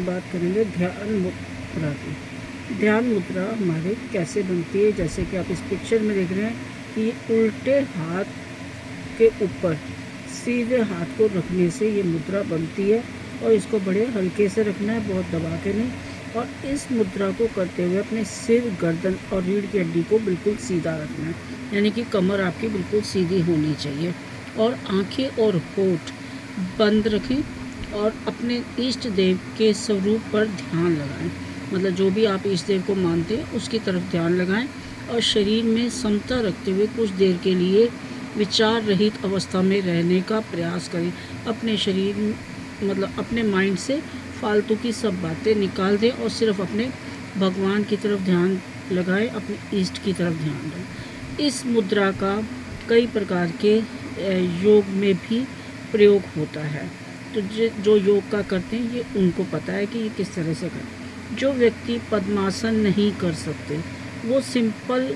बात करेंगे ध्यान मुद्रा की। ध्यान मुद्रा हमारे कैसे बनती है, जैसे कि आप इस पिक्चर में देख रहे हैं कि उल्टे हाथ के ऊपर सीधे हाथ को रखने से ये मुद्रा बनती है और इसको बड़े हल्के से रखना है, बहुत दबा के नहीं। और इस मुद्रा को करते हुए अपने सिर, गर्दन और रीढ़ की हड्डी को बिल्कुल सीधा रखना है, यानी कि कमर आपकी बिल्कुल सीधी होनी चाहिए। और आंखें और होठ बंद रखें और अपने इष्ट देव के स्वरूप पर ध्यान लगाएं, मतलब जो भी आप इष्ट देव को मानते हैं उसकी तरफ ध्यान लगाएं। और शरीर में समता रखते हुए कुछ देर के लिए विचार रहित अवस्था में रहने का प्रयास करें। अपने शरीर मतलब अपने माइंड से फालतू की सब बातें निकाल दें और सिर्फ अपने भगवान की तरफ ध्यान लगाएं, अपने इष्ट की तरफ ध्यान दें। इस मुद्रा का कई प्रकार के योग में भी प्रयोग होता है, तो जो योग का करते हैं ये उनको पता है कि ये किस तरह से करें। जो व्यक्ति पद्मासन नहीं कर सकते वो सिंपल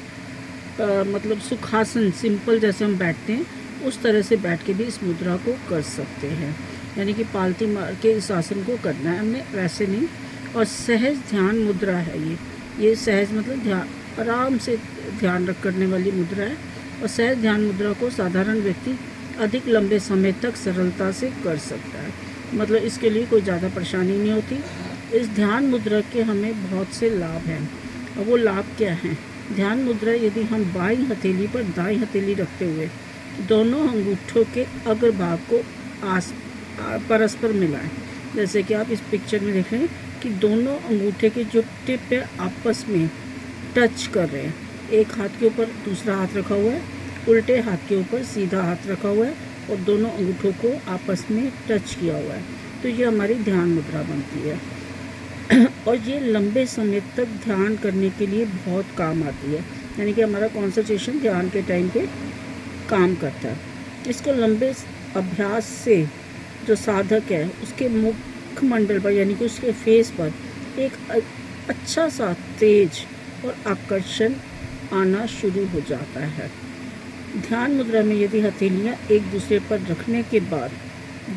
मतलब सुखासन, सिंपल जैसे हम बैठते हैं उस तरह से बैठ के भी इस मुद्रा को कर सकते हैं, यानी कि पालती मार के इस आसन को करना है हमने, वैसे नहीं। और सहज ध्यान मुद्रा है ये सहज मतलब ध्यान, आराम से ध्यान रख करने वाली मुद्रा है। और सहज ध्यान मुद्रा को साधारण व्यक्ति अधिक लंबे समय तक सरलता से कर सकता है, मतलब इसके लिए कोई ज़्यादा परेशानी नहीं होती। इस ध्यान मुद्रा के हमें बहुत से लाभ हैं, और वो लाभ क्या हैं? ध्यान मुद्रा यदि हम बाईं हथेली पर दाईं हथेली रखते हुए दोनों अंगूठों के अग्रभाग को परस्पर मिलाएं, जैसे कि आप इस पिक्चर में देख रहे हैं कि दोनों अंगूठे के जो टिप है आपस में टच कर रहे हैं। एक हाथ के ऊपर दूसरा हाथ रखा हुआ है, उल्टे हाथ के ऊपर सीधा हाथ रखा हुआ है और दोनों अंगूठों को आपस में टच किया हुआ है, तो ये हमारी ध्यान मुद्रा बनती है। और ये लंबे समय तक ध्यान करने के लिए बहुत काम आती है, यानी कि हमारा कंसंट्रेशन ध्यान के टाइम पे काम करता है। इसको लंबे अभ्यास से जो साधक है उसके मुखमंडल पर यानी कि उसके फेस पर एक अच्छा सा तेज और आकर्षण आना शुरू हो जाता है। ध्यान मुद्रा में यदि हथेलियाँ एक दूसरे पर रखने के बाद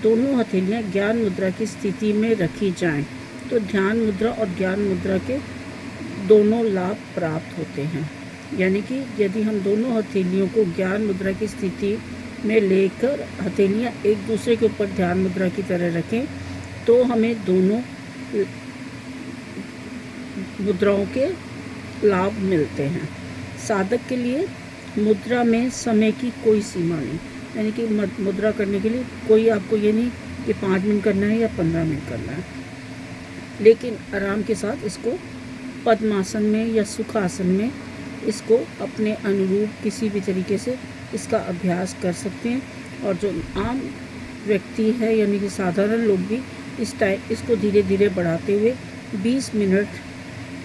दोनों हथेलियाँ ज्ञान मुद्रा की स्थिति में रखी जाएं, तो ध्यान मुद्रा और ज्ञान मुद्रा के दोनों लाभ प्राप्त होते हैं। यानी कि यदि हम दोनों हथेलियों को ज्ञान मुद्रा की स्थिति में लेकर हथेलियाँ एक दूसरे के ऊपर ध्यान मुद्रा की तरह रखें, तो हमें दोनों मुद्राओं के लाभ मिलते हैं। साधक के लिए मुद्रा में समय की कोई सीमा नहीं, यानी कि मुद्रा करने के लिए कोई आपको ये नहीं कि 5 मिनट करना है या 15 मिनट करना है, लेकिन आराम के साथ इसको पद्मासन में या सुखासन में इसको अपने अनुरूप किसी भी तरीके से इसका अभ्यास कर सकते हैं। और जो आम व्यक्ति है यानी कि साधारण लोग भी इसको धीरे धीरे बढ़ाते हुए 20 मिनट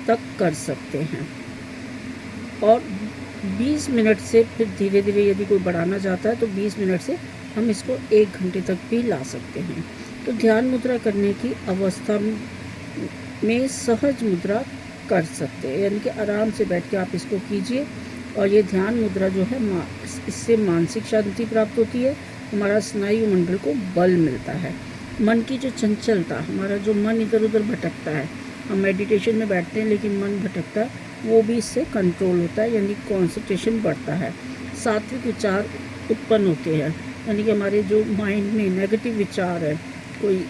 तक कर सकते हैं। और 20 मिनट से फिर धीरे धीरे यदि कोई बढ़ाना चाहता है तो 20 मिनट से हम इसको 1 घंटे तक भी ला सकते हैं। तो ध्यान मुद्रा करने की अवस्था में सहज मुद्रा कर सकते हैं, यानी कि आराम से बैठ के आप इसको कीजिए। और ये ध्यान मुद्रा जो है इससे मानसिक शांति प्राप्त होती है, हमारा स्नायु मंडल को बल मिलता है। मन की जो चंचलता, हमारा जो मन इधर उधर भटकता है, हम मेडिटेशन में बैठते हैं लेकिन मन भटकता है, वो भी इससे कंट्रोल होता है, यानी कंसंट्रेशन बढ़ता है। सात्विक विचार उत्पन्न होते हैं, यानी कि हमारे जो माइंड में नेगेटिव विचार है, कोई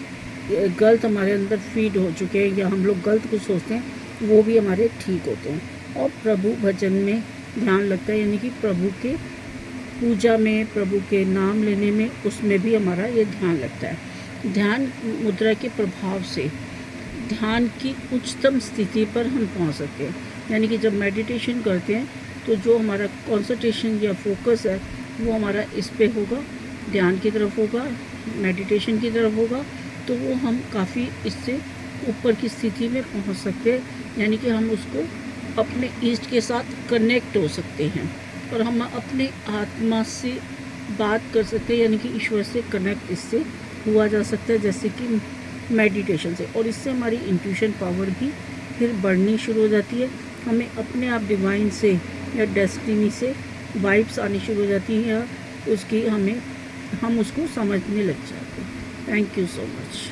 गलत हमारे अंदर फीड हो चुके हैं या हम लोग गलत कुछ सोचते हैं, वो भी हमारे ठीक होते हैं। और प्रभु भजन में ध्यान लगता है, यानी कि प्रभु के पूजा में, प्रभु के नाम लेने में, उसमें भी हमारा ये ध्यान लगता है। ध्यान मुद्रा के प्रभाव से ध्यान की उच्चतम स्थिति पर हम पहुंच सकते हैं, यानी कि जब मेडिटेशन करते हैं तो जो हमारा कंसंट्रेशन या फोकस है वो हमारा इस पे होगा, ध्यान की तरफ होगा, मेडिटेशन की तरफ होगा, तो वो हम काफ़ी इससे ऊपर की स्थिति में पहुंच सकते हैं, यानी कि हम उसको अपने इष्ट के साथ कनेक्ट हो सकते हैं और हम अपने आत्मा से बात कर सकते हैं, यानी कि ईश्वर से कनेक्ट इससे हुआ जा सकता है, जैसे कि मेडिटेशन से। और इससे हमारी इंट्यूशन पावर भी फिर बढ़नी शुरू हो जाती है, हमें अपने आप डिवाइन से या डेस्टिनी से वाइब्स आनी शुरू हो जाती हैं, या उसकी हम उसको समझने लग जाते हैं। Thank you so much.